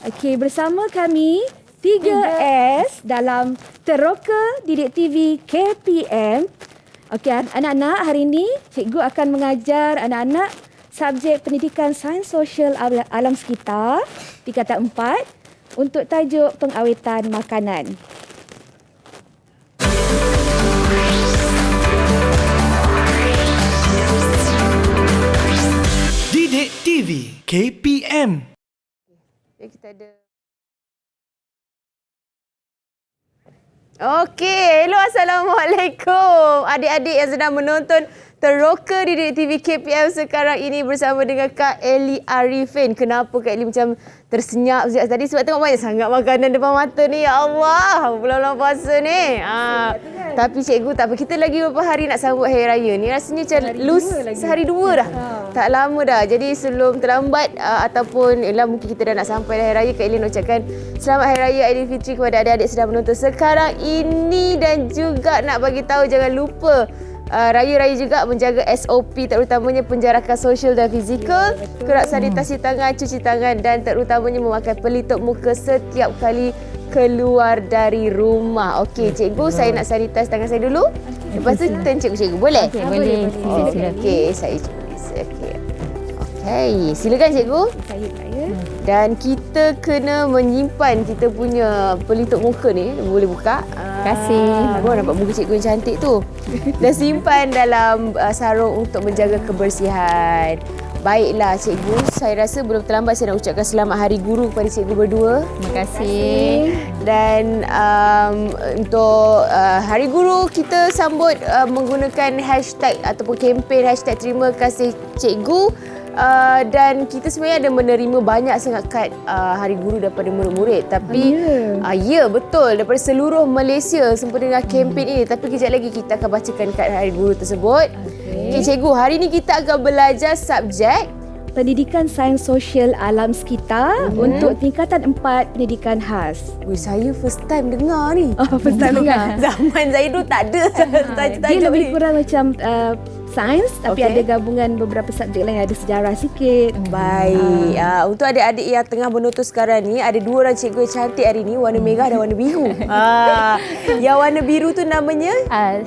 Okey, bersama kami 3S dalam Teroka Didik TV KPM. Okey, anak-anak, hari ini cikgu akan mengajar anak-anak subjek pendidikan sains sosial alam sekitar tingkatan 4 untuk tajuk pengawetan makanan. Didik TV KPM. Kita ada. Okey, hello, assalamualaikum. Adik-adik yang sedang menonton Teroka Didik TV KPM sekarang ini bersama dengan Kak Elly Arifin. Kenapa Kak Elly macam tersenyap sejak tadi? Sebab tengok banyak sangat makanan depan mata ni. Ya Allah, bulan-bulan puasa ni. Tapi cikgu tak apa. Kita lagi beberapa hari nak sambut Hari Raya ni. Rasanya macam sehari dua dah. Tak lama dah. Jadi sebelum terlambat ataupun mungkin kita dah nak sampai Hari Raya, Kak Elly nak ucapkan Selamat Hari Raya Aidilfitri kepada adik-adik sedang menonton sekarang ini. Dan juga nak bagi tahu jangan lupa raya-raya juga menjaga SOP, terutamanya penjarakan sosial dan fizikal, kerap sanitasi tangan, cuci tangan dan terutamanya memakai pelitup muka setiap kali keluar dari rumah. Okey, cikgu, saya nak sanitize tangan saya dulu. Lepas tu turn cikgu. Boleh? Okey, boleh. Okey, saya tulis. Okey, silakan cikgu. Dan kita kena menyimpan kita punya pelitup muka ni. Boleh buka? Terima kasih. Baru nampak muka cikgu yang cantik tu. Dan simpan dalam sarung untuk menjaga kebersihan. Baiklah cikgu, saya rasa belum terlambat saya nak ucapkan selamat Hari Guru kepada cikgu berdua. Terima kasih. Dan untuk Hari Guru kita sambut menggunakan hashtag ataupun kempen hashtag terima kasih cikgu. Dan kita sebenarnya ada menerima banyak sangat kad Hari Guru daripada murid-murid. Tapi ya betul, daripada seluruh Malaysia sempena dengan kempen ini. Tapi kejap lagi kita akan bacakan kad Hari Guru tersebut. Okey cikgu, hari ini kita akan belajar subjek Pendidikan Sains Sosial Alam Sekitar untuk tingkatan 4 pendidikan khas. Saya first time dengar ni. First time dengar. Zaman saya dulu tak ada Dia lebih kurang macam sains, tapi ada gabungan beberapa subjek lain, ada sejarah sikit. Baik. Untuk adik-adik yang tengah menonton sekarang ni, ada dua orang cikgu yang cantik hari ni, warna merah dan warna biru. Yang warna biru tu namanya?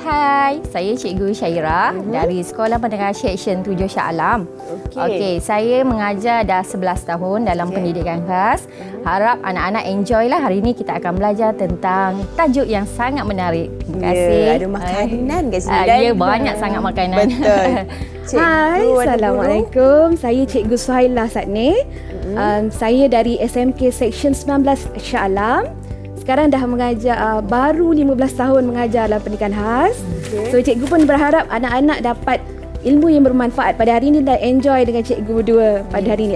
Hai, saya Cikgu Syairah dari Sekolah Menengah Seksyen 7 Shah Alam. Okey, saya mengajar dah 11 tahun dalam pendidikan khas. Harap anak-anak enjoy lah. Hari ini kita akan belajar tentang tajuk yang sangat menarik. Terima kasih. Ada makanan kat sini. Ya, banyak sangat makanan. Betul. Hai, Assalamualaikum. Saya Cikgu Suhailah Satni. Saya dari SMK Seksyen 19 Shah Alam. Sekarang dah mengajar, baru 15 tahun mengajar dalam pendidikan khas. So cikgu pun berharap anak-anak dapat ilmu yang bermanfaat pada hari ini dan enjoy dengan cikgu berdua pada hari ini.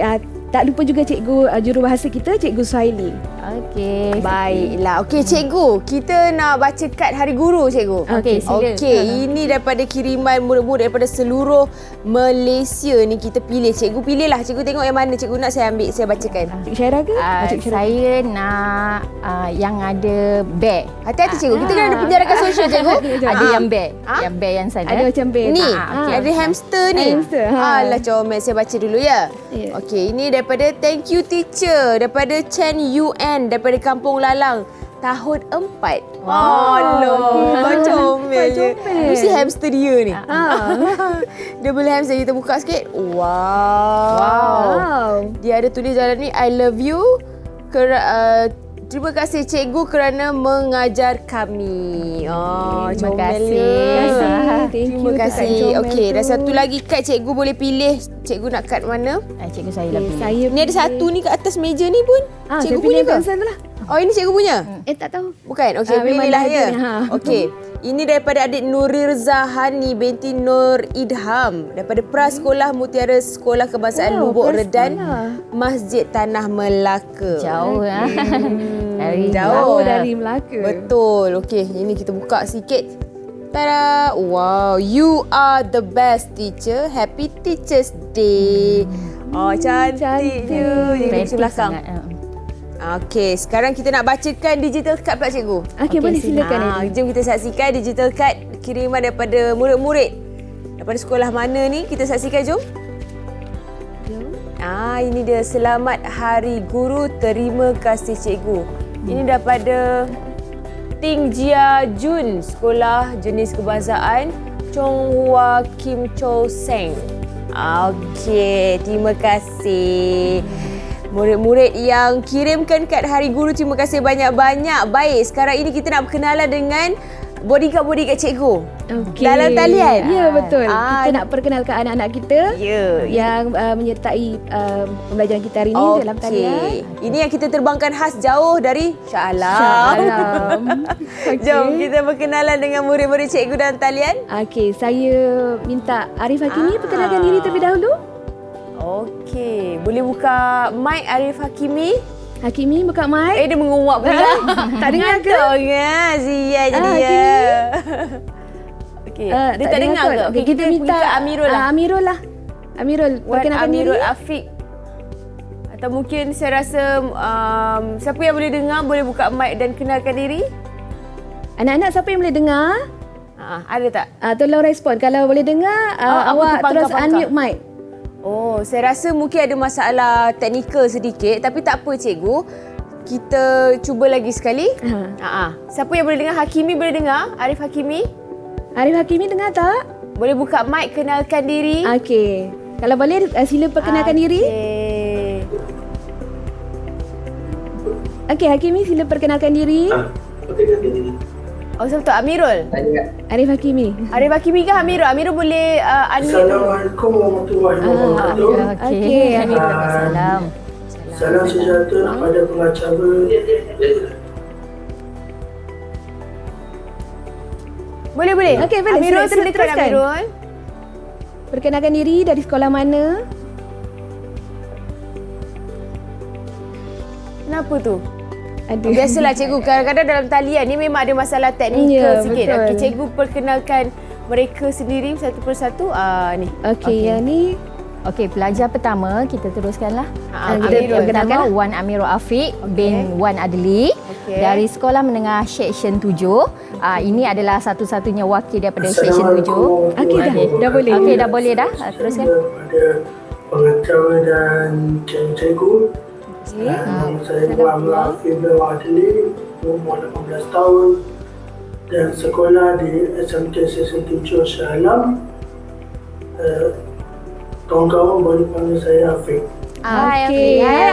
Tak lupa juga cikgu jurubahasa kita, Cikgu Suhaili. Okey. Baiklah. Okey cikgu, kita nak baca kad Hari Guru cikgu. Okey, sila. Okey, ini daripada kiriman murid-murid daripada seluruh Malaysia ni, kita pilih. Cikgu pilihlah. Cikgu tengok yang mana cikgu nak, saya ambil, saya bacakan. Cikgu Syairah ke? Saya nak yang ada beg. Hati-hati cikgu, kita kena ada penjarakan sosial cikgu. Ada yang beg. Yang beg yang sana. Ada macam beg. Ni, okey. ada hamster ni. Hamster, Alah comel, saya baca dulu ya. Okey, ini daripada Thank You Teacher, daripada Chen Yuan, daripada Kampung Lalang, tahun 4. Kau comel je. Mesti hamster dia ni. Dia boleh hamster, kita buka sikit. Wow. Dia ada tulis dalam ni, I love you. Terima kasih cikgu kerana mengajar kami. Terima kasih. Terima kasih. Okey, dan satu lagi kad cikgu boleh pilih. Cikgu nak kad mana? Cikgu saya lah pilih. Saya Ni ada satu ni kat atas meja ni pun. Cikgu punya ke? Lah. Oh, ini cikgu punya? Tak tahu. Bukan? Okey, pilihlah ya. Okey. Ini daripada adik Nurirza Hani binti Nur Idham daripada Prasekolah Mutiara Sekolah Kebangsaan Lubuk Redan, Masjid Tanah Melaka. Jauh Jauh dari Melaka. Betul. Okey, ini kita buka sikit. Tada! Wow, you are the best teacher. Happy Teachers Day. Cantiknya. Jadi di belakang. Okey, sekarang kita nak bacakan digital card pula cikgu. Okey, boleh silakan. Jom kita saksikan digital card kiriman daripada murid-murid. Daripada sekolah mana ni? Kita saksikan, jom. Ini dia. Selamat Hari Guru. Terima kasih cikgu. Ini daripada Ting Jia Jun, Sekolah Jenis Kebangsaan Chong Hua Kim Cho Seng. Okey, terima kasih. Murid-murid yang kirimkan kad Hari Guru, terima kasih banyak-banyak. Baik, sekarang ini kita nak berkenalan dengan bodyguard cikgu. Okey. Dalam talian. Ya, betul. Kita nak perkenalkan anak-anak kita yang menyertai pembelajaran kita hari ini dalam talian. Ini yang kita terbangkan khas jauh dari Shah Alam. Jom kita berkenalan dengan murid-murid cikgu dalam talian. Okey, saya minta Arif Hakimi perkenalkan diri terlebih dahulu. Okey, boleh buka mic Arif Hakimi? Hakimi buka mic. Dia menguap pula. Tak dengar ke? Sial jadi dia. Okey, dia tak dengar ke? Okey, kita minta ke Amirul lah. Amirul, perkenalkan diri. Amirul Afiq. Atau mungkin saya rasa siapa yang boleh dengar boleh buka mic dan kenalkan diri. Anak-anak siapa yang boleh dengar? Ada tak? Tolong respon. Kalau boleh dengar, awak terus unmute mic. Saya rasa mungkin ada masalah teknikal sedikit, tapi tak apa cikgu. Kita cuba lagi sekali. Siapa yang boleh dengar? Hakimi boleh dengar? Arif Hakimi? Arif Hakimi dengar tak? Boleh buka mic, kenalkan diri. Okey. Kalau boleh sila perkenalkan diri. Okey, Hakimi sila perkenalkan diri. Siapa tu? Amirul? Arif Hakimi. Arif Hakimi ke Amirul? Amirul boleh Assalamualaikum warahmatullahi wabarakatuh. Okey, Amirul. Salam. Salam sejahtera kepada pengacara. Boleh. Okey, boleh. Amirul, Silakan silakan Amirul. Perkenalkan diri, dari sekolah mana? Kenapa tu? Ada. Biasalah cikgu, kadang-kadang dalam talian ni memang ada masalah teknikal sikit. betul. Okey, cikgu perkenalkan mereka sendiri satu persatu. Ni. Okey, yang ni Okey, pelajar pertama kita teruskanlah. Amirul. Pertama Wan Amirul Afiq bin Wan Adli dari Sekolah Menengah Seksyen 7. Ini adalah satu-satunya wakil daripada Seksyen 7. okey dah boleh. Okey, dah boleh dah. Teruskan. Kepada pengacara dan cikgu-cikgu. Nama saya Wan Afiq bin Adli, umur 18 tahun dan sekolah di SMK Seksyen 7 Shah Alam. Kawan-kawan boleh panggil saya Afiq. Hai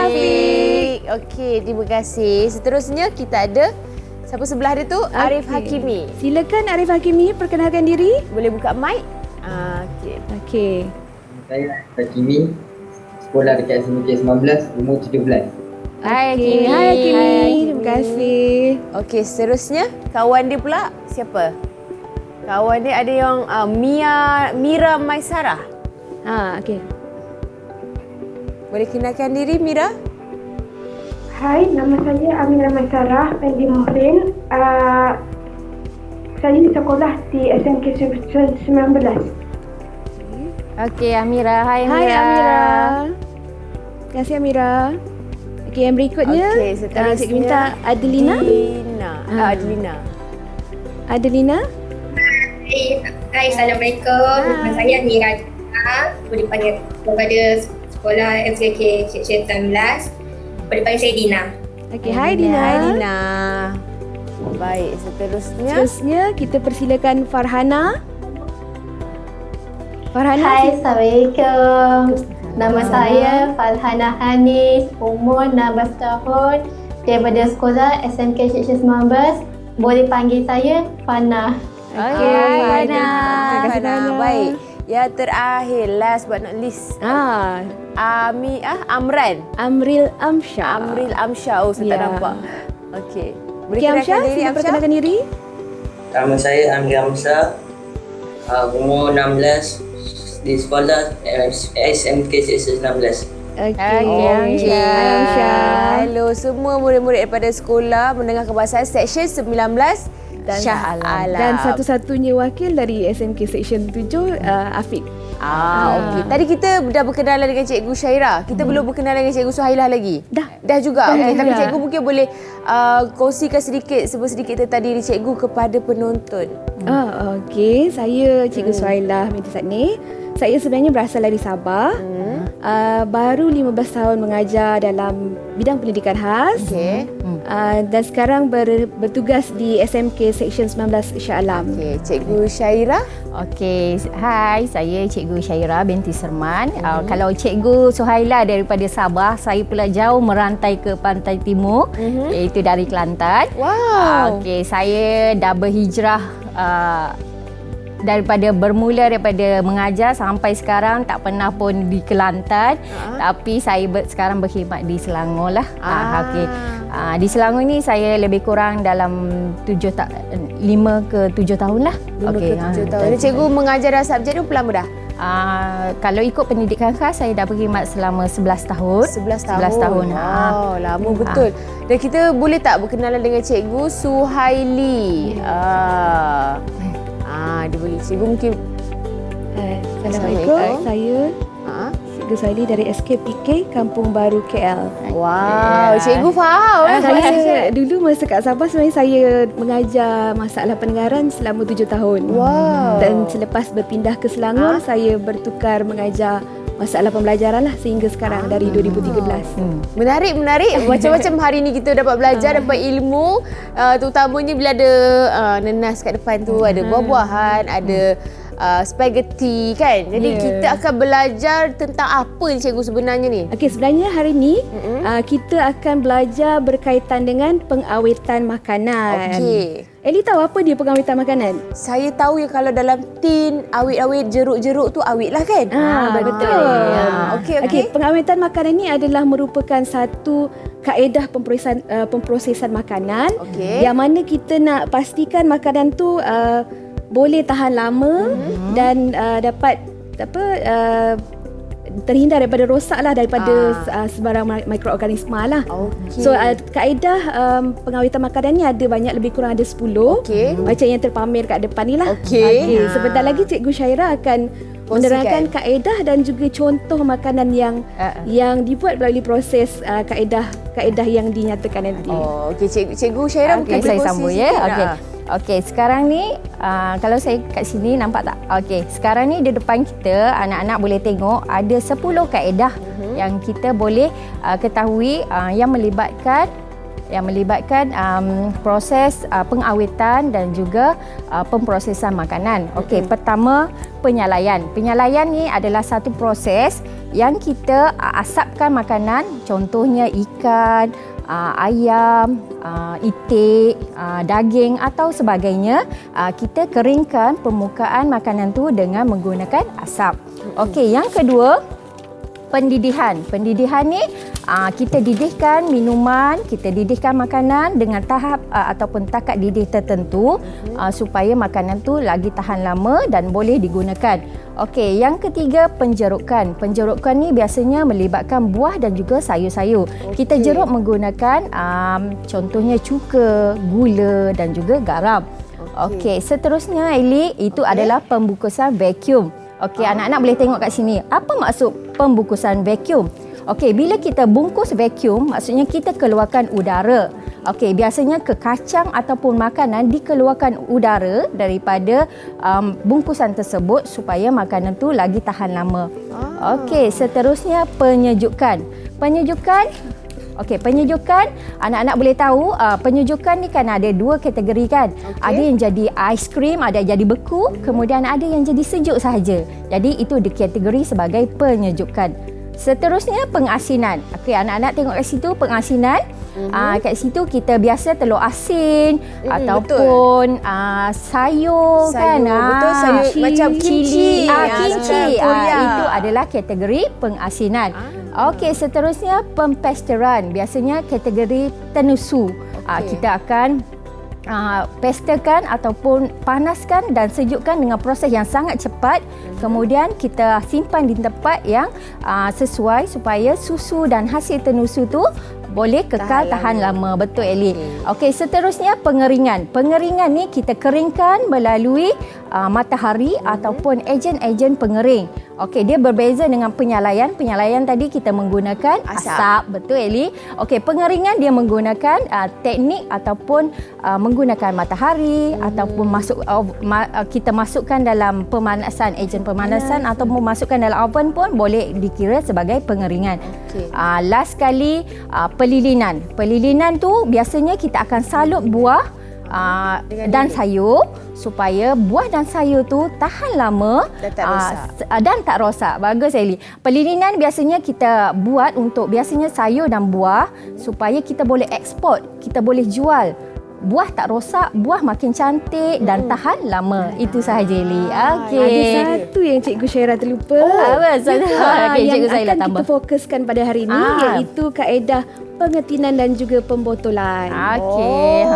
Afiq. Okey, terima kasih. Seterusnya kita ada siapa sebelah dia tu? Arif Hakimi. Silakan Arif Hakimi perkenalkan diri. Boleh buka mic? Okey. Okey. Saya Hakimi, sekolah dekat SMK 19, umur 17. Hai Okey, Hakimi. hai Hakimi. Terima kasih. Okey, seterusnya kawan dia pula siapa? Kawan dia ada yang Mira Maisarah. Okey. Boleh kenalkan diri Mira? Hai, nama saya Amira Maisarah binti Muhrin. Saya sekolah di SMK 19. Okey, Amira. Hai Hai Amira. Amira. Terima kasih Amira. Okey, yang berikutnya seterusnya cikgu minta Adelina. Adelina. Adelina. Hai, Assalamualaikum. Nama saya Nira. Boleh panggil kepada sekolah SKK Seksyen 19. Boleh panggil saya Dina. Okey, hai Dina. Hai Dina. Baik, seterusnya kita persilakan Farhana. Farhana. Hai, Assalamualaikum. Nama saya Farhana Hanis, umur 16 tahun daripada sekolah SMK Seksyen 19. Boleh panggil saya Fana. Okey, Fana. Fana. Baik. Yang terakhir, last but not least. Amran. Amril Amsyah. Amril Amsyah. Saya tak nampak. Okey. Boleh Okey, kenalkan Amsyah, diri, sila Amsyah? perkenalkan diri. Nama saya Amri Amsyah, umur 16, di sekolah SMK Seksyen 19. Okey, Amsyah. Hello semua murid-murid daripada Sekolah Menengah Kebangsaan Seksyen 19 dan Shah Alam. Dan satu-satunya wakil dari SMK Seksyen 7 Afiq. Okey. Tadi kita dah berkenalan dengan Cikgu Syairah. Kita belum berkenalan dengan Cikgu Suhailah lagi. Dah juga. Okey, tapi Cikgu mungkin boleh kongsikan sedikit tentang diri Cikgu kepada penonton. Okey. Saya Cikgu Suhailah binti Satni. Saya sebenarnya berasal dari Sabah. baru 15 tahun mengajar dalam bidang pendidikan khas. Okey. Dan sekarang bertugas di SMK Seksyen 19 Shah Alam. Okey, Cikgu Syaira. Okey, hai, saya Cikgu Syaira binti Serman. Kalau Cikgu Suhaila daripada Sabah, saya pula jauh merantai ke pantai timur, iaitu dari Kelantan. Wow. Okey, saya dah berhijrah bermula daripada mengajar sampai sekarang tak pernah pun di Kelantan, tapi saya sekarang berkhidmat di Selangor lah. Okey. Di Selangor ni saya lebih kurang dalam 5 ke 7 tahun lah. 5 ke 7 tahun. Jadi cikgu mengajar dalam subjek tu berapa lama dah? Kalau ikut pendidikan khas, saya dah berkhidmat selama 11 tahun. 11 tahun. 11 tahun. Wow, lama betul. Dan kita boleh tak berkenalan dengan Cikgu Suhaili? Dia bagi cikgu mungkin. Assalamualaikum. Saya Cikgu Suhaili dari SKPK Kampung Baru KL. Wow, cikgu faham. Saya dulu masa kat Sabah sebenarnya saya mengajar masalah pendengaran selama 7 tahun. Wow. Dan selepas berpindah ke Selangor, saya bertukar mengajar masalah pembelajaran lah sehingga sekarang dari 2013. Menarik. Macam-macam hari ni kita dapat belajar, dapat ilmu. Terutamanya bila ada nenas kat depan tu, ada buah-buahan, ada spaghetti kan. Jadi kita akan belajar tentang apa ni cikgu sebenarnya ni? Okey, sebenarnya hari ni kita akan belajar berkaitan dengan pengawetan makanan. Okey. Eli tahu apa dia pengawetan makanan? Saya tahu yang kalau dalam tin awet-awet jeruk-jeruk tu awet lah kan? Betul. Okey. Pengawetan makanan ni adalah merupakan satu kaedah pemprosesan makanan yang mana kita nak pastikan makanan tu boleh tahan lama dan dapat terhindar daripada rosak lah, daripada sebarang mikroorganisma lah. So kaedah pengawetan makanan ni ada banyak, lebih kurang ada 10. Macam yang terpamer kat depan ni lah. Sebentar lagi Cikgu Syaira akan menerangkan kaedah dan juga contoh makanan yang dibuat melalui proses kaedah yang dinyatakan nanti. Cikgu Syaira mungkin saya sambung ya. Okey, sekarang ni kalau saya kat sini nampak tak? Okey, sekarang ni di depan kita anak-anak boleh tengok ada 10 kaedah yang kita boleh ketahui yang melibatkan proses pengawetan dan juga pemprosesan makanan. Okey, pertama penyalaian. Penyalaian ni adalah satu proses yang kita asapkan makanan, contohnya ikan, ayam, itik, daging atau sebagainya. Kita keringkan permukaan makanan tu dengan menggunakan asap. Okey, yang kedua pendidihan. Pendidihan ni kita didihkan minuman, kita didihkan makanan dengan tahap ataupun takat didih tertentu supaya makanan tu lagi tahan lama dan boleh digunakan. Okey, yang ketiga penjerukan. Penjerukan ni biasanya melibatkan buah dan juga sayur-sayur. Kita jeruk menggunakan contohnya cuka, gula dan juga garam. Okey, seterusnya Eli, itu adalah pembungkusan vacuum. Okey, anak-anak boleh tengok kat sini. Apa maksud pembungkusan vacuum? Okey, bila kita bungkus vacuum, maksudnya kita keluarkan udara. Okey, biasanya ke kacang ataupun makanan dikeluarkan udara daripada bungkusan tersebut supaya makanan tu lagi tahan lama. Okey, seterusnya penyejukan. Penyejukan, anak-anak boleh tahu penyejukan ni kan ada 2 kategori kan. Ada yang jadi aiskrim, ada yang jadi beku, kemudian ada yang jadi sejuk sahaja. Jadi itu dikategori sebagai penyejukan. Seterusnya pengasinan. Okey, anak-anak tengok kat situ pengasinan. Kat situ kita biasa telur asin ataupun sayur kan. Betul, sayur macam kimchi. Itu adalah kategori pengasinan. Okey, seterusnya pempesteran. Biasanya kategori tenusu. Kita akan pestakan ataupun panaskan dan sejukkan dengan proses yang sangat cepat. Kemudian kita simpan di tempat yang sesuai supaya susu dan hasil tenusu tu boleh kekal tahan lama. Betul Eli. Okey, seterusnya pengeringan. Pengeringan ni kita keringkan melalui matahari ataupun ejen-ejen pengering. Okey, dia berbeza dengan penyalaian. Penyalaian tadi kita menggunakan asap. Betul Eli. Okey, pengeringan dia menggunakan teknik ataupun menggunakan matahari ataupun kita masukkan dalam pemanasan, ejen pemanasan atau memasukkan dalam oven pun boleh dikira sebagai pengeringan. Last sekali pelilinan. Pelilinan tu biasanya kita akan salut buah dan sayur supaya buah dan sayur tu tahan lama dan tak rosak. Bagus Eli. Pelilinan biasanya kita buat untuk biasanya sayur dan buah supaya kita boleh ekspor, kita boleh jual. Buah tak rosak, buah makin cantik dan tahan lama. Itu sahaja Eli. Okey. Ada satu yang Cikgu Syairah terlupa. Okey, yang Cikgu Syairah akan tambah. kita fokuskan pada hari ini iaitu kaedah pengetinan dan juga pembotolan. Okey.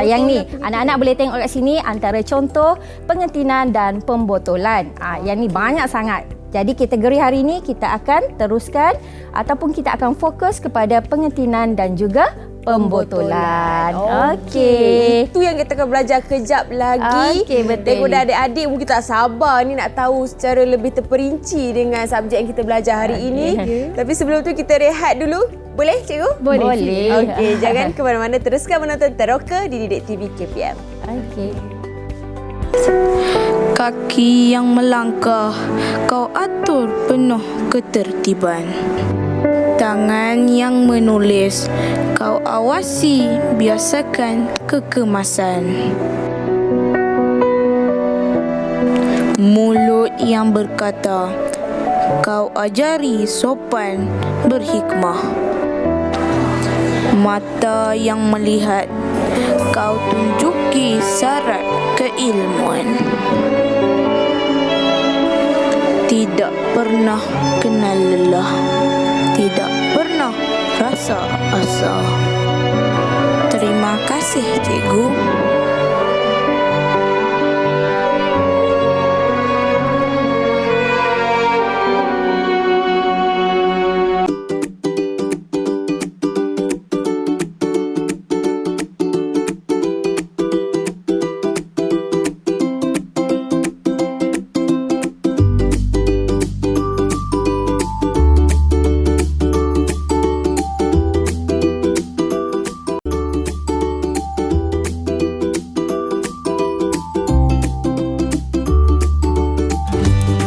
Yang ni anak-anak boleh tengok kat sini antara contoh pengetinan dan pembotolan. Yang ni banyak sangat. Jadi kategori hari ini kita akan teruskan ataupun kita akan fokus kepada pengetinan dan juga pembotolan. Okey. Itu yang kita akan belajar kejap lagi. Okey, betul. Daripada adik-adik mungkin tak sabar ni nak tahu secara lebih terperinci dengan subjek yang kita belajar hari ini. Tapi sebelum tu kita rehat dulu. Boleh cikgu? Boleh. Okey, jangan ke mana-mana, teruskan menonton Teroka di Didik TV KPM. Okey. Kaki yang melangkah, kau atur penuh ketertiban. Tangan yang menulis, kau awasi, biasakan kekemasan. Mulut yang berkata, kau ajari sopan berhikmah. Mata yang melihat, kau tunjuki syarat keilmuan. Tidak pernah kenal lelah, tidak pernah rasa asa. Terima kasih cikgu.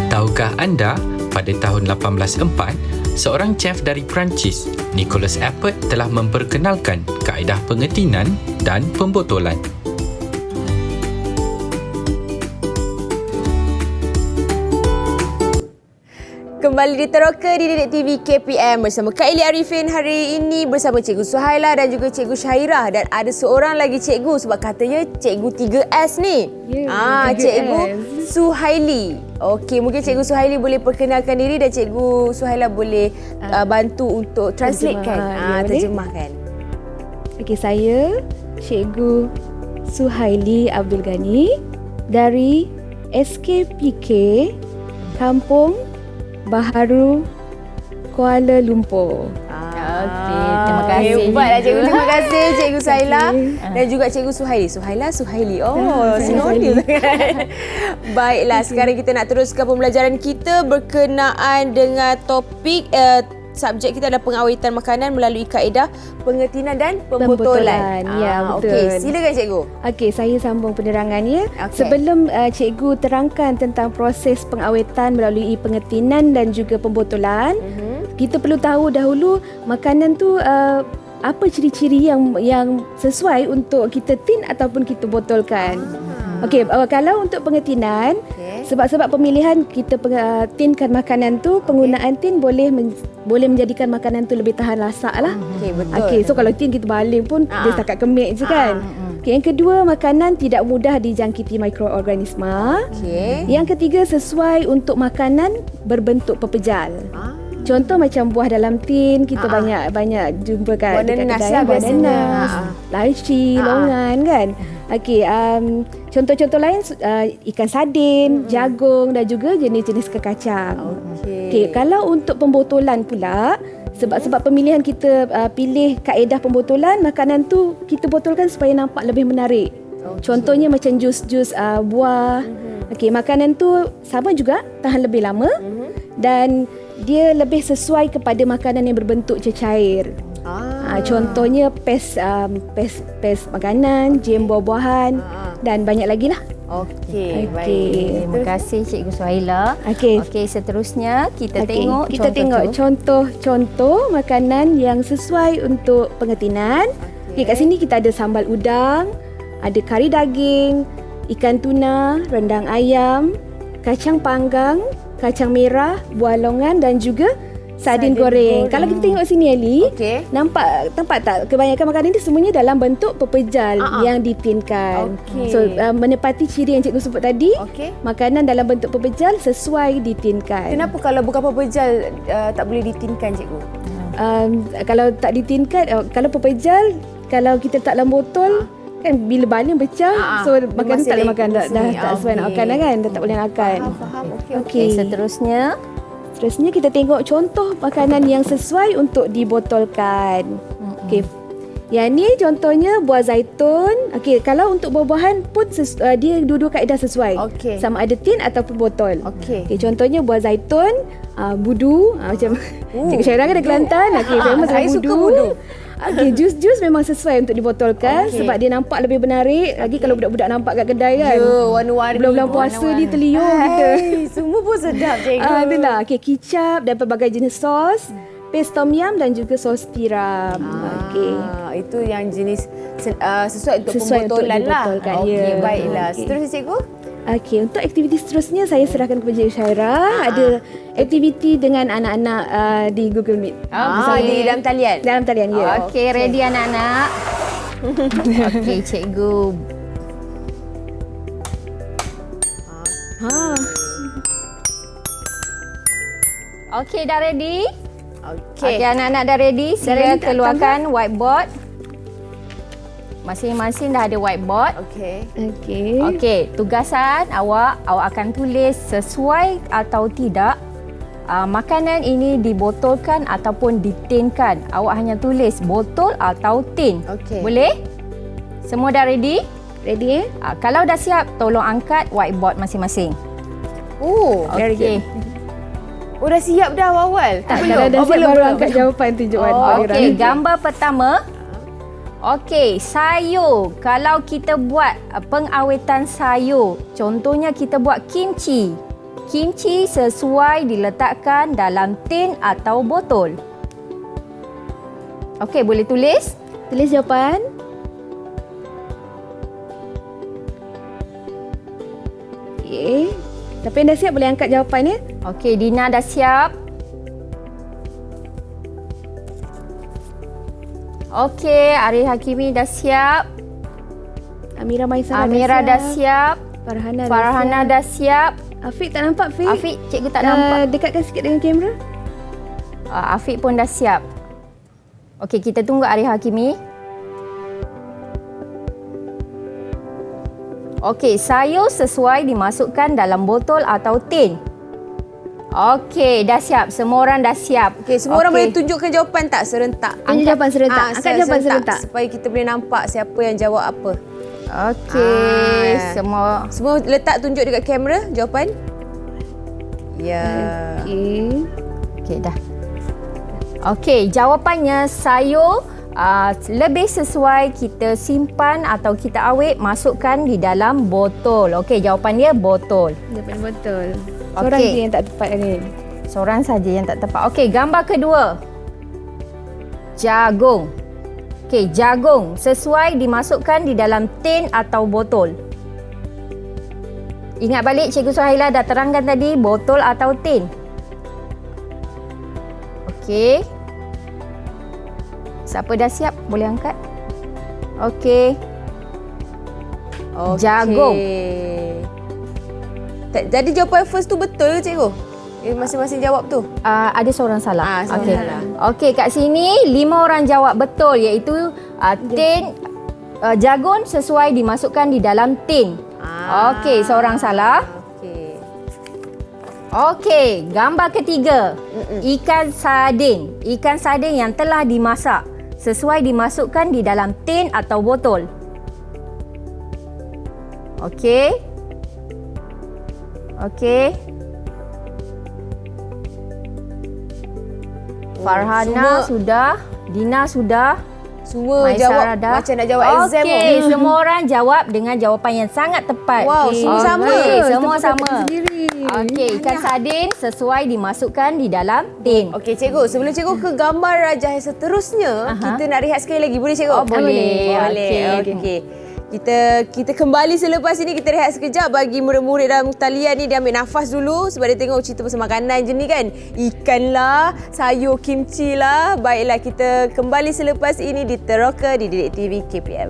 Tahukah anda, pada tahun 1804, seorang chef dari Perancis, Nicolas Appert, telah memperkenalkan kaedah pengetinan dan pembotolan. Kembali di Teroka di Didik TV KPM bersama Kak Eli Arifin hari ini bersama Cikgu Suhaila dan juga Cikgu Syairah, dan ada seorang lagi cikgu sebab katanya Cikgu 3S ni. Cikgu Suhaili. Okey, mungkin Cikgu Suhaili boleh perkenalkan diri dan Cikgu Suhaila boleh bantu untuk translate kan? Terjemahkan. Okey, saya Cikgu Suhaili Abdul Ghani dari SKPK Kampung Baharu, Kuala Lumpur. Okey, terima kasih. Hebatlah cikgu. Terima kasih Cikgu Suhaila dan juga Cikgu Suhaili. Suhaili. Sinonim. Baiklah, sekarang kita nak teruskan pembelajaran kita berkenaan dengan topik subjek kita adalah pengawetan makanan melalui kaedah pengetinan dan pembotolan. Ya, betul. Okey, silakan cikgu. Okey, saya sambung penerangannya. Sebelum cikgu terangkan tentang proses pengawetan melalui pengetinan dan juga pembotolan, kita perlu tahu dahulu makanan tu apa ciri-ciri yang sesuai untuk kita tin ataupun kita botolkan. Okey, kalau untuk pengetinan, sebab pemilihan kita tinkan makanan tu, penggunaan tin boleh menjadikan makanan tu lebih tahan lasak lah. Okey, betul. Okey, so kalau tin kita baling pun dia setakat kemik je kan. Okey, yang kedua, makanan tidak mudah dijangkiti mikroorganisma. Yang ketiga, sesuai untuk makanan berbentuk pepejal. Contoh macam buah dalam tin, kita banyak jumpa kan dekat kedai, buah nanas, lychee, longan kan. Okey, contoh-contoh lain ikan sardin, jagung dan juga jenis-jenis kekacang. Okey, kalau untuk pembotolan pula, Sebab pemilihan kita pilih kaedah pembotolan, makanan tu kita botolkan supaya nampak lebih menarik. Contohnya macam jus-jus buah. Okey, makanan tu sama juga, tahan lebih lama dan dia lebih sesuai kepada makanan yang berbentuk cecair. Contohnya pes makanan, jem buah-buahan dan banyak lagi lah. Okey, baik. Terima kasih Cikgu Suhaila. Okey, seterusnya kita tengok contoh makanan yang sesuai untuk pengetinan. Okey, kat sini kita ada sambal udang, ada kari daging, ikan tuna, rendang ayam, kacang panggang, kacang merah, buah longan dan juga sardin goreng. Kalau kita tengok sini Ali, nampak tak kebanyakan makanan ini semuanya dalam bentuk pepejal yang ditinkan. So menepati ciri yang cikgu sebut tadi, makanan dalam bentuk pepejal sesuai ditinkan. Kenapa kalau bukan pepejal tak boleh ditinkan cikgu? Kalau tak ditinkan, kalau pepejal, kalau kita letak dalam botol kan bila baling pecah, so makanan tak boleh makan, dah tak sesuai nak makan dah kan, dah tak boleh nak makan. Faham. Okey. Seterusnya kita tengok contoh makanan yang sesuai untuk dibotolkan. Okey. Yang ni contohnya buah zaitun. Okey, kalau untuk buah-buahan pun dia dua-dua kaedah sesuai. Sama ada tin ataupun botol. Okey, contohnya buah zaitun, budu, macam Cikgu Syairah kan dari Kelantan. Okey, saya suka budu. Okey, jus-jus memang sesuai untuk dibotolkan sebab dia nampak lebih menarik. Lagi kalau budak-budak nampak kat kedai kan. Ya, warna-warni. Bulan-bulan puasa ni terliur kita. Semua pun sedap cikgu. Itulah. Okey, kicap dan pelbagai jenis sos, paste tom yum dan juga sos tiram. Okey. Itu yang jenis sesuai untuk pembotolan lah. Okey, baiklah. Seterusnya cikgu? Okey, untuk aktiviti seterusnya saya serahkan kepada Cikgu Syairah. Ada aktiviti dengan anak-anak di Google Meet. Di dalam talian? Dalam talian, ya. Okey, ready anak-anak? Okey, cikgu. Okey, dah ready? Okey, anak-anak dah ready. Sila keluarkan whiteboard. Masing-masing dah ada whiteboard. Okey, tugasan awak akan tulis sesuai atau tidak makanan ini dibotolkan ataupun ditinkan. Awak hanya tulis botol atau tin. Boleh? Semua dah ready? Ready? Kalau dah siap, tolong angkat whiteboard masing-masing. Okey. Dah siap dah awal-awal? Kalau dah siap baru angkat jawapan tunjukkan. Okey, gambar pertama. Okey, sayur. Kalau kita buat pengawetan sayur, contohnya kita buat kimchi. Kimchi sesuai diletakkan dalam tin atau botol. Okey, boleh tulis? Tulis jawapan. Okey. Siapa yang dah siap boleh angkat jawapan ya? Okey, Dina dah siap. Okey, Arif Hakimi dah siap. Amira Maisara dah siap. Farhana dah siap. Afiq tak nampak, Afiq? Afiq, cikgu tak nampak. Dekatkan sikit dengan kamera. Afiq pun dah siap. Okey, kita tunggu Arif Hakimi. Okey, sayur sesuai dimasukkan dalam botol atau tin. Okey, dah siap. Semua orang dah siap. Okey, semua orang boleh tunjukkan jawapan tak serentak? Angkat jawapan serentak. Angkat jawapan serentak. Supaya kita boleh nampak siapa yang jawab apa. Okey, semua letak tunjuk dekat kamera jawapan. Ya. Okey, dah. Okey, jawapannya sayur lebih sesuai kita simpan atau kita awet, masukkan di dalam botol. Okey, jawapan dia botol. Jawapan botol. Seorang je yang tak tepat ni. Seorang saja yang tak tepat. Okey, gambar kedua. Jagung. Okey, jagung sesuai dimasukkan di dalam tin atau botol. Ingat balik Cikgu Suhaila dah terangkan tadi botol atau tin. Okey. Siapa dah siap boleh angkat. Okey. Jagung. Jadi jawapan first tu betul ke cikgu? Masing-masing jawab tu? Ada seorang salah. Okey. Okey, kat sini 5 orang jawab betul, iaitu tin jagung sesuai dimasukkan di dalam tin. Okey, seorang salah. Okey, gambar ketiga. Ikan sardin. Ikan sardin yang telah dimasak. Sesuai dimasukkan di dalam tin atau botol. Okey. Okey. Farhana sudah. Dina sudah. Semua jawab macam nak jawab exam. Okey, semua orang jawab dengan jawapan yang sangat tepat. Wow, semua sama. Semua sama. Okey, ikan sardin sesuai dimasukkan di dalam tin. Okey, cikgu, sebelum cikgu ke gambar rajah yang seterusnya, kita nak rehat sekali lagi. Boleh cikgu? Oh, boleh. Okey. Kita kembali selepas ini, kita rehat sekejap bagi murid-murid dalam talian ni dia ambil nafas dulu sebab dia tengok cerita pasal makanan je ni kan. Ikan lah, sayur kimchi lah. Baiklah, kita kembali selepas ini di Teroka di Didik TV KPM.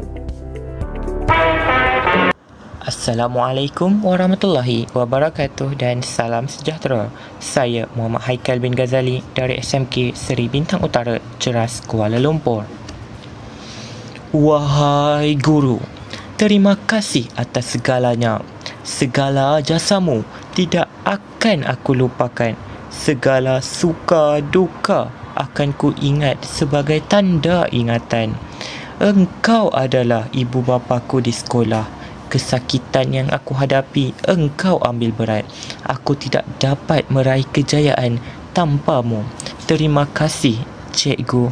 Assalamualaikum warahmatullahi wabarakatuh dan salam sejahtera. Saya Muhammad Haikal bin Ghazali dari SMK Seri Bintang Utara, Ceras, Kuala Lumpur. Wahai guru, terima kasih atas segalanya. Segala jasamu tidak akan aku lupakan. Segala suka duka akan ku ingat sebagai tanda ingatan. Engkau adalah ibu bapaku di sekolah. Kesakitan yang aku hadapi, engkau ambil berat. Aku tidak dapat meraih kejayaan tanpamu. Terima kasih, cikgu.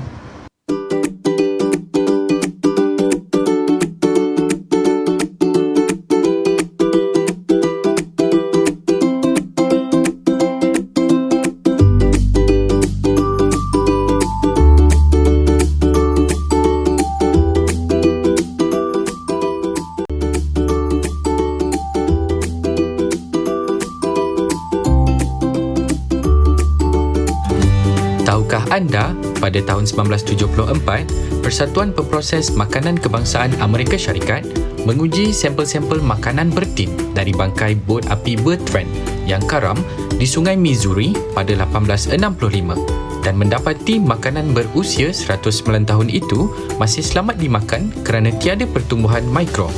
Tahukah anda, pada tahun 1974, Persatuan Pemproses Makanan Kebangsaan Amerika Syarikat menguji sampel-sampel makanan bertin dari bangkai bot api Bertrand yang karam di Sungai Missouri pada 1865 dan mendapati makanan berusia 109 tahun itu masih selamat dimakan kerana tiada pertumbuhan mikro.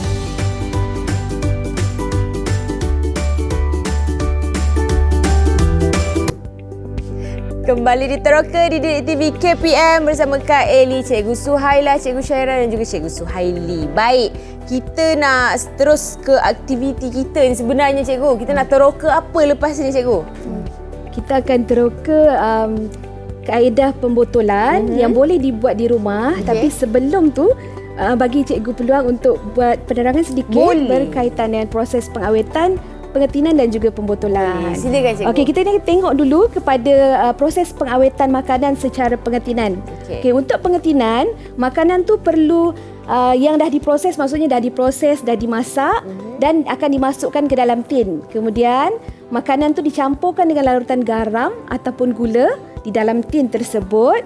Kembali di Teroka di Didik TV KPM bersama Kak Eli, Cikgu Suhaila, Cikgu Syaira dan juga Cikgu Suhaili. Baik, kita nak terus ke aktiviti kita ni sebenarnya Cikgu. Kita nak teroka apa lepas ni Cikgu? Kita akan teroka kaedah pembotolan yang boleh dibuat di rumah. Tapi sebelum tu bagi Cikgu peluang untuk buat penerangan sedikit berkaitan dengan proses pengawetan, pengetinan dan juga pembotolan. Silakan cikgu. Okey, kita nak tengok dulu kepada proses pengawetan makanan secara pengetinan. Okey, untuk pengetinan, makanan tu perlu yang dah diproses, maksudnya dah diproses, dah dimasak dan akan dimasukkan ke dalam tin. Kemudian, makanan tu dicampurkan dengan larutan garam ataupun gula di dalam tin tersebut.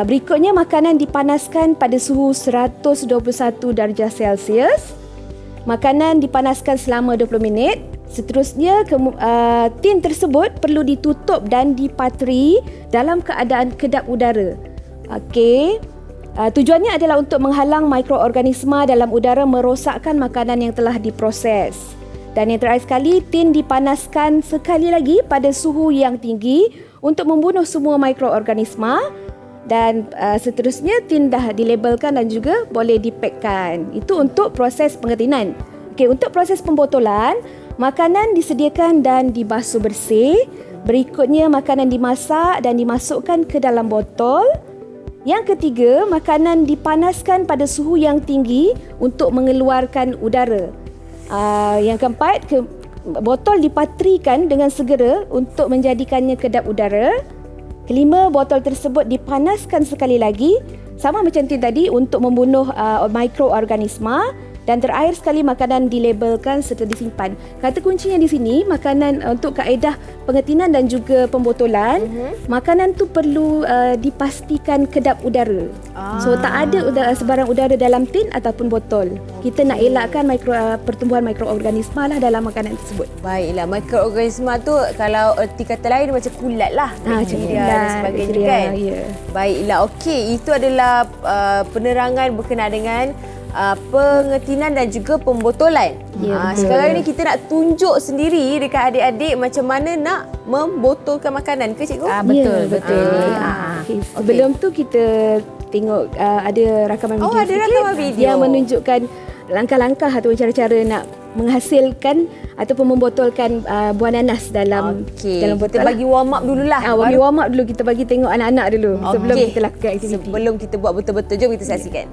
Berikutnya, makanan dipanaskan pada suhu 121 darjah Celsius. Makanan dipanaskan selama 20 minit. Seterusnya, tin tersebut perlu ditutup dan dipatri dalam keadaan kedap udara. Okey. Tujuannya adalah untuk menghalang mikroorganisma dalam udara merosakkan makanan yang telah diproses. Dan yang terakhir sekali, tin dipanaskan sekali lagi pada suhu yang tinggi untuk membunuh semua mikroorganisma. Dan seterusnya tin dah dilabelkan dan juga boleh dipakkan. Itu untuk proses pengetinan. Okey, untuk proses pembotolan, makanan disediakan dan dibasuh bersih. Berikutnya makanan dimasak dan dimasukkan ke dalam botol. Yang ketiga, makanan dipanaskan pada suhu yang tinggi untuk mengeluarkan udara. Yang keempat, botol dipatrikan dengan segera untuk menjadikannya kedap udara. Kelima, botol tersebut dipanaskan sekali lagi sama macam tadi untuk membunuh mikroorganisma. Dan terakhir sekali, makanan dilabelkan serta disimpan. Kata kuncinya di sini, makanan untuk kaedah pengetinan dan juga pembotolan, makanan tu perlu dipastikan kedap udara. So tak ada sebarang udara dalam tin ataupun botol. Kita nak elakkan pertumbuhan mikroorganisma lah dalam makanan tersebut. Baiklah, mikroorganisma tu kalau erti kata lain macam kulat lah. Macam kulat dan sebagainya kan. Yeah. Baiklah, okey. Itu adalah penerangan berkenaan dengan pengetinan dan juga pembotolan. Sekarang ni kita nak tunjuk sendiri dekat adik-adik macam mana nak membotolkan makanan ke cikgu? Betul. Okay. Sebelum tu kita tengok ada rakaman video ada rakaman video yang menunjukkan langkah-langkah atau cara-cara nak menghasilkan ataupun membotolkan buah nanas dalam botol. Kita bagi warm up dululah. Bagi warm up dulu, kita bagi tengok anak-anak dulu sebelum kita lakukan aktiviti. Sebelum kita buat betul-betul, jom kita saksikan.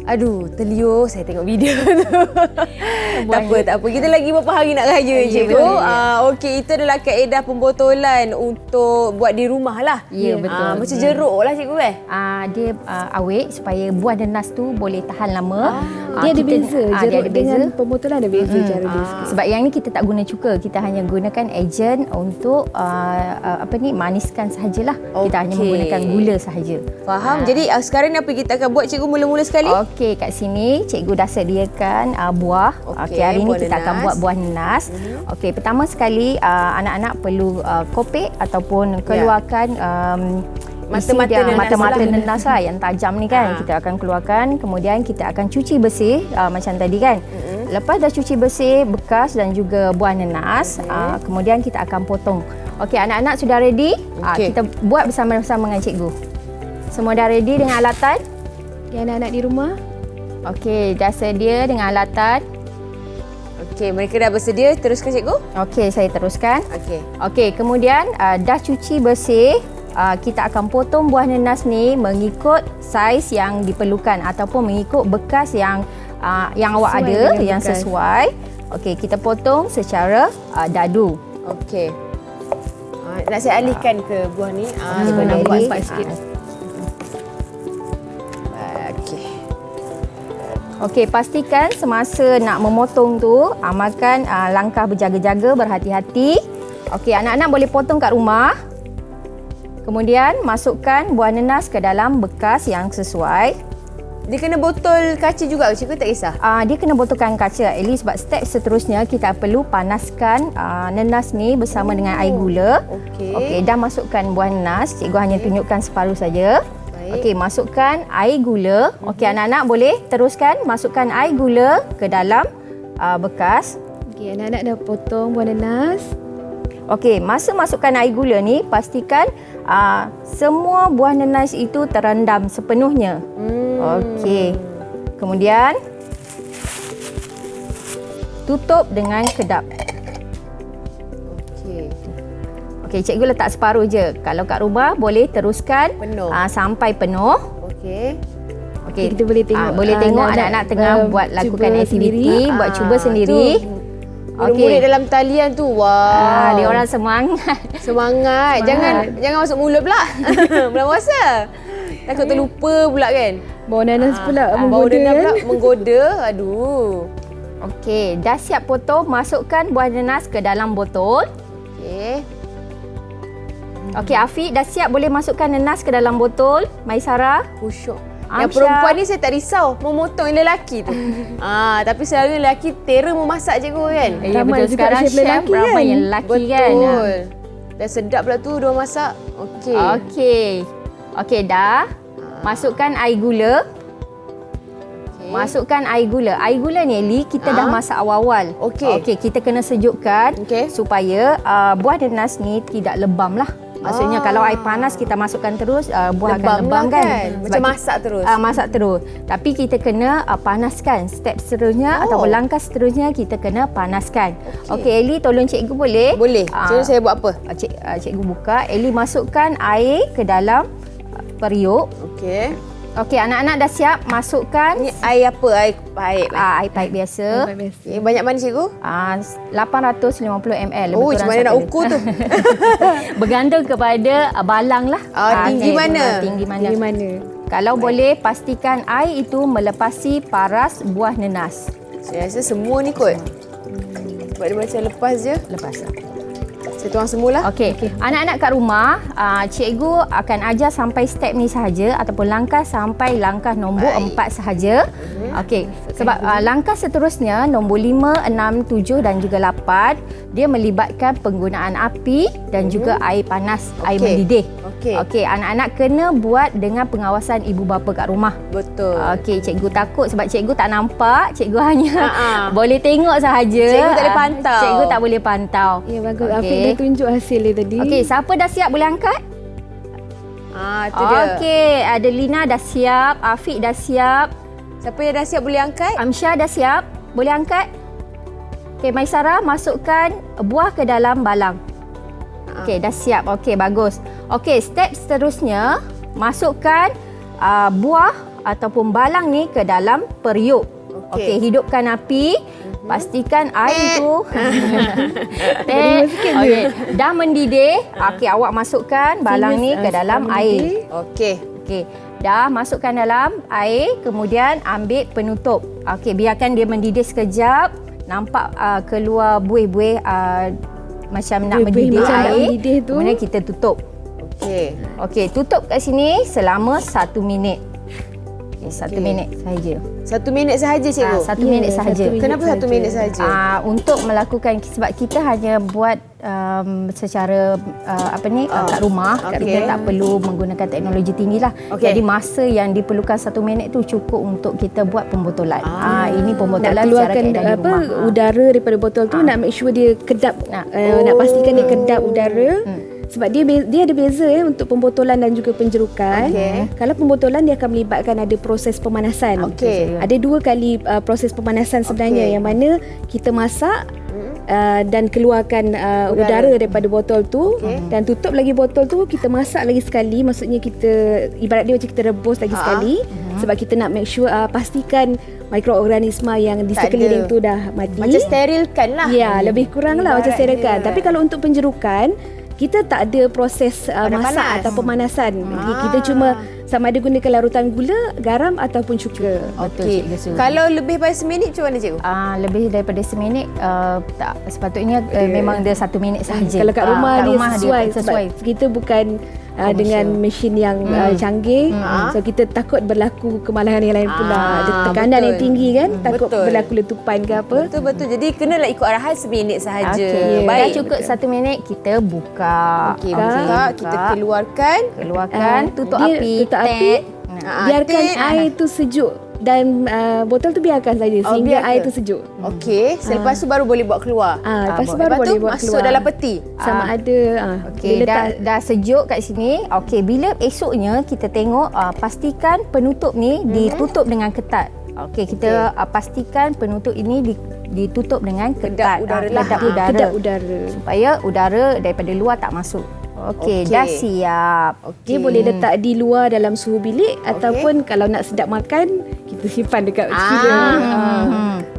Aduh, terliur saya tengok video tu. Tak apa. Kita lagi berapa hari nak raya, cikgu. Okey, itu adalah kaedah pembotolan untuk buat di rumah lah. Ya, betul. Macam jeruk lah, cikgu dia awet supaya buah nanas tu boleh tahan lama. Dia ada beza. Jeruk dengan pembotolan ada beza cara dia. Sebab yang ni kita tak guna cuka, kita hanya gunakan ejen untuk maniskan sahajalah. Kita hanya menggunakan gula sahaja. Faham. Jadi sekarang ni apa kita akan buat, cikgu, mula-mula sekali? Okey, kat sini cikgu dah sediakan buah. Okey, hari ni kita akan buat buah nanas. Okey, pertama sekali anak-anak perlu kopek ataupun keluarkan mata-mata nanas lah yang tajam ni kan. Kita akan keluarkan, kemudian kita akan cuci bersih macam tadi kan. Lepas dah cuci bersih bekas dan juga buah nanas, kemudian kita akan potong. Okey, anak-anak sudah ready? Kita buat bersama-sama dengan cikgu. Semua dah ready dengan alatan? Okay, anak-anak di rumah? Okey, dah sedia dengan alatan? Okey, mereka dah bersedia. Teruskan, cikgu. Okey, saya teruskan. Okey, kemudian dah cuci bersih. Kita akan potong buah nanas ni mengikut saiz yang diperlukan ataupun mengikut bekas yang awak ada, yang sesuai. Okey, kita potong secara dadu. Okey. Nak saya alihkan ke buah ni? Nak buat cepat sikit. Okey, pastikan semasa nak memotong tu amalkan langkah berjaga-jaga, berhati-hati. Okey, anak-anak boleh potong kat rumah. Kemudian masukkan buah nanas ke dalam bekas yang sesuai. Dia kena botol kaca juga, cikgu, tak kisah? Dia kena botolkan kaca. At least sebab step seterusnya kita perlu panaskan nanas ni bersama dengan air gula. Okey, dah masukkan buah nanas. Cikgu hanya tunjukkan separuh saja. Okey, masukkan air gula. Okey, anak-anak boleh teruskan masukkan air gula ke dalam bekas. Okey, anak-anak dah potong buah nanas. Okey, masa masukkan air gula ni pastikan semua buah nanas itu terendam sepenuhnya. Okey. Kemudian tutup dengan kedap. Okey, cikgu letak separuh je. Kalau kat rumah boleh teruskan sampai penuh. Okey. Okey, kita boleh tengok anak-anak tengah buat lakukan aktiviti, buat cuba sendiri. Murid-murid dalam talian tu. Wah. Dia orang semangat. Semangat. Jangan masuk mulut pula. Bulan puasa. Takut terlupa pula kan. Bau nanas pula Bau menggoda nanas kan. pula menggoda. Aduh. Okey, dah siap potong, masukkan buah nanas ke dalam botol. Okey. Okey, Afiq dah siap boleh masukkan nanas ke dalam botol. Maisara. Kusyuk. Amsyah. Yang perempuan ni saya tak risau memotong yang lelaki tu. Tapi selalu lelaki terror memasak cikgu kan. Ya, betul. Sekarang chef ramai yang lelaki kan. Betul. Dan sedap pula tu dia masak. Okey. Okey, dah. Masukkan air gula. Masukkan air gula. Air gula ni Eli kita dah masak awal-awal. Okey, kita kena sejukkan supaya buah nanas ni tidak lebam lah. Maksudnya kalau air panas kita masukkan terus buah akan lebam kan. Macam masak terus. Masak terus. Tapi kita kena panaskan. Step seterusnya ataupun langkah seterusnya kita kena panaskan. Okey, Eli tolong cikgu boleh? Boleh. Jadi saya buat apa? Cikgu buka. Eli masukkan air ke dalam periuk. Okey. Okey, anak-anak dah siap. Masukkan. Ni air apa? Air paip? Air paip biasa. Banyak mana cikgu? 850 ml. Oh, macam mana nak ukur tu? Bergantung kepada balang lah. Tinggi mana? Tinggi mana. Kalau boleh, pastikan air itu melepasi paras buah nanas. Saya rasa semua ni kot. Sebab dia macam lepas je. Lepas lah. Saya tuang semualah. Okey. Anak-anak kat rumah, cikgu akan ajar sampai step ni sahaja ataupun langkah sampai langkah nombor 4 sahaja. Okey. Sebab langkah seterusnya nombor 5, 6, 7 dan juga 8 dia melibatkan penggunaan api dan juga air panas, air mendidih. Okey, anak-anak kena buat dengan pengawasan ibu bapa kat rumah. Betul. Okey, cikgu takut sebab cikgu tak nampak, cikgu hanya boleh tengok sahaja. Cikgu tak boleh pantau. Cikgu tak boleh pantau. Ya, bagus. Afiq dah tunjuk hasil dia tadi. Okey, siapa dah siap boleh angkat? Itu dia. Okey, ada Lina dah siap, Afiq dah siap. Siapa yang dah siap boleh angkat? Amsyah dah siap, boleh angkat? Okey, Maisara masukkan buah ke dalam balang. Okey, dah siap. Okey, bagus. Okey, step seterusnya masukkan buah ataupun balang ni ke dalam periuk. Okey, hidupkan api. Pastikan air tu dah mendidih. Okey, awak masukkan balang ni ke dalam air. Okey. Dah masukkan dalam air, kemudian ambil penutup. Okey, biarkan dia mendidih sekejap. Nampak keluar buih-buih macam nak mendidih air. Kemudian kita tutup. Okey, tutup kat sini selama 1 minit. 1 minit sahaja. 1 minit sahaja cikgu? 1 minit sahaja. Kenapa 1 minit sahaja? Untuk melakukan, sebab kita hanya buat secara kat rumah. Kita tak perlu menggunakan teknologi tinggi lah. Jadi masa yang diperlukan 1 minit tu cukup untuk kita buat pembotolan. Ini pembotolan nak keluarkan udara daripada botol tu, nak make sure dia kedap. Nak pastikan dia kedap udara. Sebab dia ada beza untuk pembotolan dan juga penjerukan. Kalau pembotolan dia akan melibatkan ada proses pemanasan. Ada 2 kali proses pemanasan sebenarnya, yang mana kita masak dan keluarkan udara daripada botol tu, dan tutup lagi botol tu, kita masak lagi sekali. Maksudnya kita ibarat dia macam kita rebus lagi sekali, sebab kita nak make sure pastikan mikroorganisma yang di sekeliling tu dah mati. Macam sterilkan lah. Ya, lebih kurang lah macam sterilkan. Tapi kalau untuk penjerukan, kita tak ada proses masak atau pemanasan. Kita cuma sama ada gunakan larutan gula, garam ataupun cuka. Kalau lebih daripada seminit macam mana cikgu? Lebih daripada seminit tak sepatutnya. Memang dia 1 minit sahaja. Kalau kat rumah, dia sesuai. Kita bukan dengan mesin yang canggih. So kita takut berlaku kemalahan yang lain pula. Ada tekanan yang tinggi kan, takut berlaku letupan ke apa. Betul. Jadi kenalah ikut arahan seminit sahaja. Dah cukup 1 minit, kita buka. Buka, kita keluarkan. Tutup api. Biarkan air tu sejuk. Dan botol tu biarkan saja sehingga air tu sejuk. Okey, selepas tu baru boleh buat keluar. Lepas tu baru boleh buat masuk keluar. dalam peti. Sama ada okey, dah sejuk kat sini. Okey, bila esoknya kita tengok pastikan penutup ni ditutup dengan ketat. Okey, kita pastikan penutup ini ditutup dengan ketat. Kedap udara. Supaya udara daripada luar tak masuk. Okey, dah siap. Dia boleh letak di luar dalam suhu bilik ataupun kalau nak sedap makan, kita simpan dekat chiller.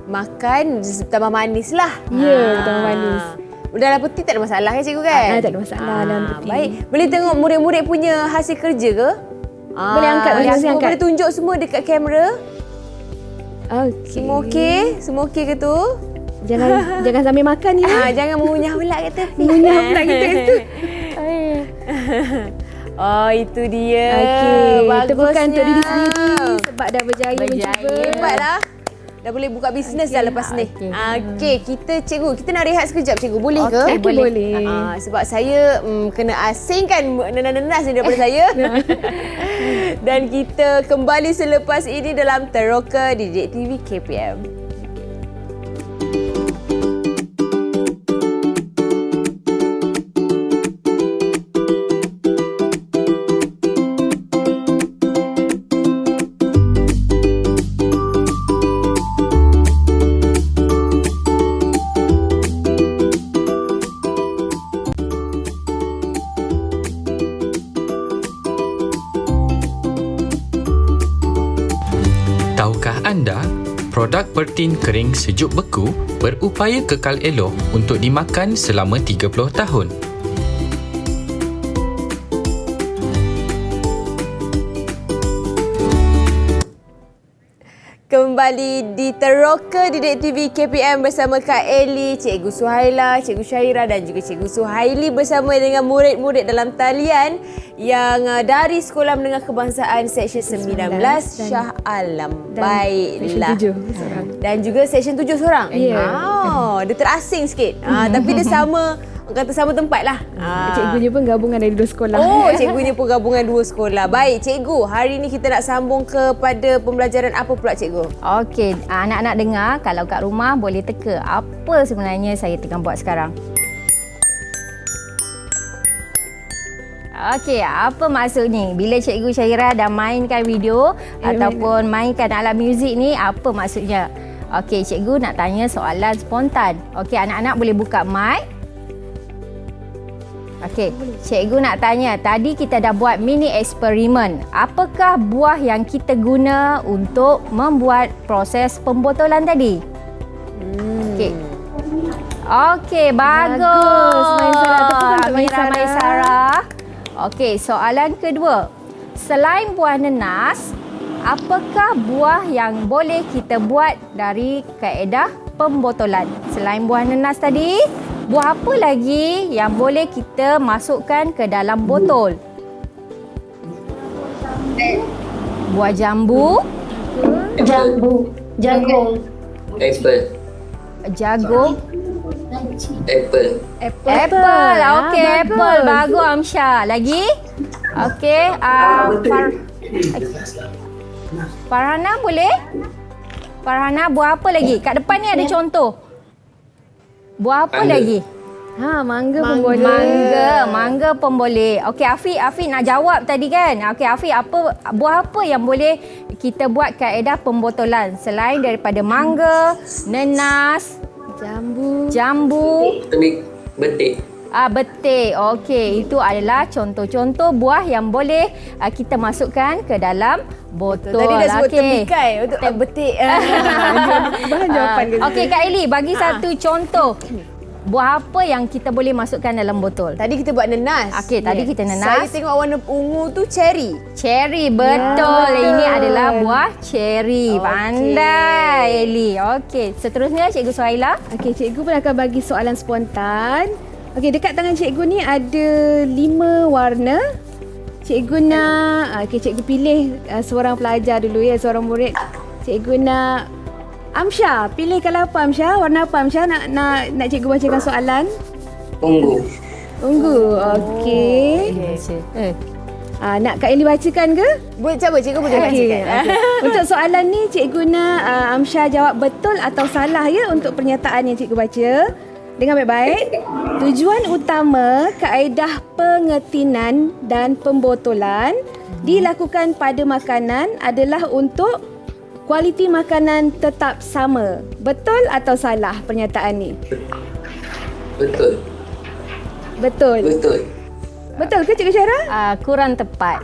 makan tambah manis lah. Ya, tambah manis. Dalam peti tak ada masalah kan cikgu kan? Tak ada masalah dalam peti. Baik. Boleh tengok murid-murid punya hasil kerja ke? Boleh angkat, boleh tunjuk semua dekat kamera. Okey. Semua okey? Semua okey ke tu? Jangan sambil makan ya. Jangan mengunyah pula kat tepi. Mengunyah pula kat tepi. Oh, itu dia. Okey. Bagusnya. Tepukan untuk diri sendiri sebab dah berjaya mencuba. Hebatlah. Dah boleh buka bisnes dah lepas ni. Okey, kita nak rehat sekejap cikgu. Boleh ke? Okey, boleh. Sebab saya kena asingkan nenas ni daripada saya. Dan kita kembali selepas ini dalam Teroka di Didik TV KPM. Tahukah anda, produk Pertin kering sejuk beku berupaya kekal elok untuk dimakan selama 30 tahun. Kembali di Teroka Didik TV KPM bersama Kak Eli, Cikgu Suhaila, Cikgu Syairah dan juga Cikgu Suhaili bersama dengan murid-murid dalam talian yang dari Sekolah Menengah Kebangsaan Seksyen 19 Shah Alam. Baiklah. Dan juga Seksyen 7 seorang. Dia terasing sikit. Tapi dia sama, kata sama tempat lah. Cikgunya pun gabungan dari 2 sekolah. Oh, cikgunya pun gabungan 2 sekolah. Baik, cikgu. Hari ni kita nak sambung kepada pembelajaran apa pula cikgu? Okey, anak-anak dengar, kalau kat rumah boleh teka apa sebenarnya saya tengah buat sekarang. Okey, apa maksud ni? Bila Cikgu Syairah dah mainkan video ataupun mainkan alat muzik ni, apa maksudnya? Okey, cikgu nak tanya soalan spontan. Okey, anak-anak boleh buka mic. Okey, cikgu nak tanya, tadi kita dah buat mini eksperimen. Apakah buah yang kita guna untuk membuat proses pembotolan tadi? Okey. Okey, bagus. Amira Maisara. Okey, soalan kedua. Selain buah nenas, apakah buah yang boleh kita buat dari kaedah pembotolan? Selain buah nenas tadi, buah apa lagi yang boleh kita masukkan ke dalam botol? Buah jambu. Jagung. Apple. Jagung. Apple. Apple. Okey, apple. Bagus Amsha. Lagi? Okey, Farhana boleh? Farhana, buah apa lagi? Kat depan ni ada contoh. Buah apa lagi? Mangga pun boleh. Mangga pun boleh. Okey, Afiq nak jawab tadi kan? Okey, Afiq, buah apa yang boleh kita buat kaedah pembotolan selain daripada mangga, nenas, jambu, betik. Betik. Okey, itu adalah contoh-contoh buah yang boleh kita masukkan ke dalam botol. Tadi dah sebut tembikai untuk betik. Bahan jawapan ke? Okey, Kak Eli, bagi satu contoh. Buah apa yang kita boleh masukkan dalam botol? Tadi kita buat nenas. Okey, tadi kita nenas. Saya tengok warna ungu tu cherry. Cherry, betul. Ini adalah buah cherry. Pandai, Eli. Okey, seterusnya Cikgu Suhaila. Okey, cikgu pun akan bagi soalan spontan. Okey, dekat tangan cikgu ni ada 5 warna. Cikgu nak, cikgu pilih seorang pelajar dulu ya, seorang murid. Cikgu nak Amsha, pilih kalau apa Amsha? Warna apa Amsha? Nak cikgu bacakan soalan? Ungu. Okey. Nak Kak Eli bacakan ke? Boleh, cuba cikgu boleh bacakan. Untuk soalan ni cikgu nak Amsha jawab betul atau salah ya untuk pernyataan yang cikgu baca. Dengar baik-baik. Tujuan utama kaedah pengetinan dan pembotolan dilakukan pada makanan adalah untuk kualiti makanan tetap sama. Betul atau salah pernyataan ni? Betul. Betul ke Cikgu Syairah? Kurang tepat.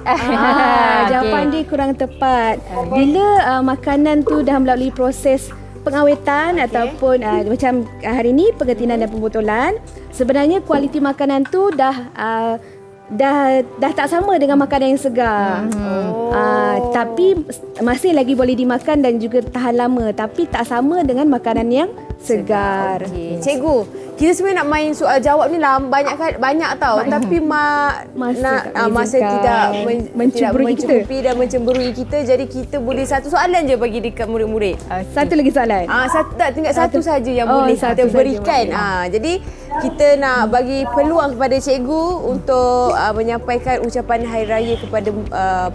Jawapan dia kurang tepat. Bila makanan tu dah melalui proses pengawetan ataupun macam hari ni penggetiran dan pembotolan, sebenarnya kualiti makanan tu dah tak sama dengan makanan yang segar. Tapi masih lagi boleh dimakan dan juga tahan lama, tapi tak sama dengan makanan yang segar. Okay. Cikgu, kita sebenarnya nak main soal jawab ni lah banyak tau, tapi masa tidak mencukupi dan mencemburui kita, jadi kita boleh satu soalan je bagi dekat murid-murid. Satu lagi soalan. Tinggal satu saja yang boleh kita berikan. Jadi kita nak bagi peluang kepada cikgu untuk menyampaikan ucapan hari raya kepada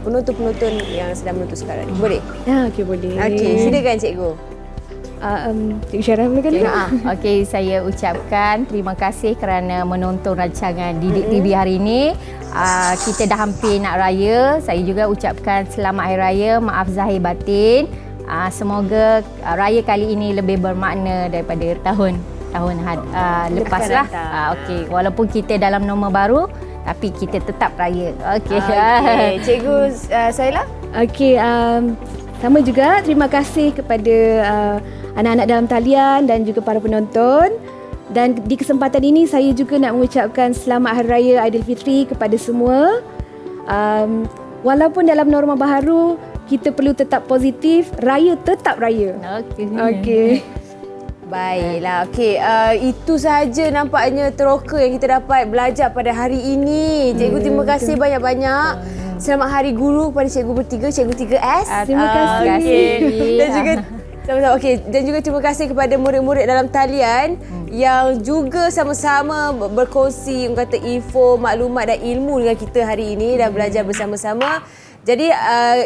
penonton-penonton yang sedang menonton sekarang. Boleh? Okey, boleh. Okey, silakan cikgu. Cikgu Syarah mula kali. Okey, saya ucapkan terima kasih kerana menonton rancangan Didik TV hari ini. Kita dah hampir nak raya. Saya juga ucapkan selamat hari raya, maaf zahir batin. Semoga raya kali ini lebih bermakna daripada tahun lepas lah. Okey, walaupun kita dalam norma baru, tapi kita tetap raya. Okey. Cikgu Saila? Okey, sama juga terima kasih kepada anak-anak dalam talian dan juga para penonton. Dan di kesempatan ini saya juga nak mengucapkan selamat Hari Raya Aidilfitri kepada semua. Walaupun dalam norma baharu, kita perlu tetap positif, raya tetap raya. Okey. Baiklah, okey. Itu sahaja nampaknya teroka yang kita dapat belajar pada hari ini. Cikgu, terima kasih banyak-banyak. Selamat Hari Guru kepada cikgu bertiga, cikgu 3S. Terima kasih. Dan juga sama-sama. Okey, dan juga terima kasih kepada murid-murid dalam talian yang juga sama-sama berkongsi info, maklumat dan ilmu dengan kita hari ini dan belajar bersama-sama. Jadi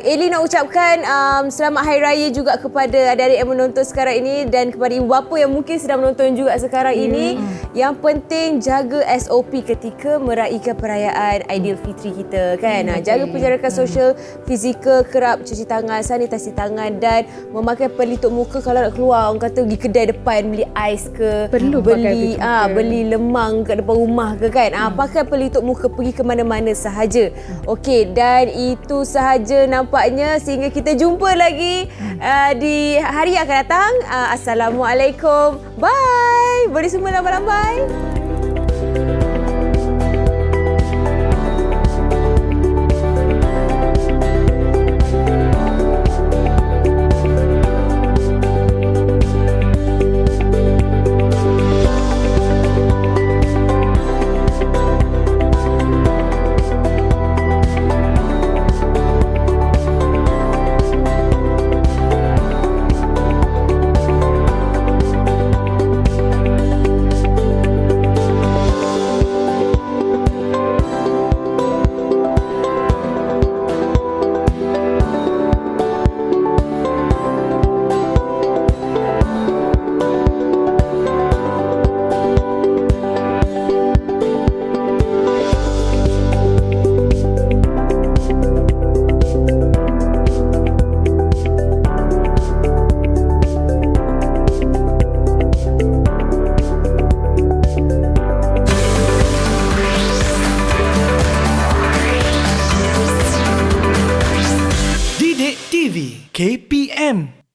Eli nak ucapkan selamat Hari Raya juga kepada adik-adik yang menonton sekarang ini dan kepada ibu bapa yang mungkin sedang menonton juga sekarang ini. Yang penting jaga SOP ketika meraihkan perayaan Aidilfitri kita kan. Jaga penjarakan sosial, fizikal, kerap cuci tangan, sanitasi tangan dan memakai pelitup muka kalau nak keluar. Orang kata pergi kedai depan beli ais ke, beli lemang kat depan rumah ke kan. Pakai pelitup muka pergi ke mana-mana sahaja. Okey, dan itu sahaja nampaknya sehingga kita jumpa lagi di hari yang akan datang. Assalamualaikum. Bye. Boleh semua lambai-lambai.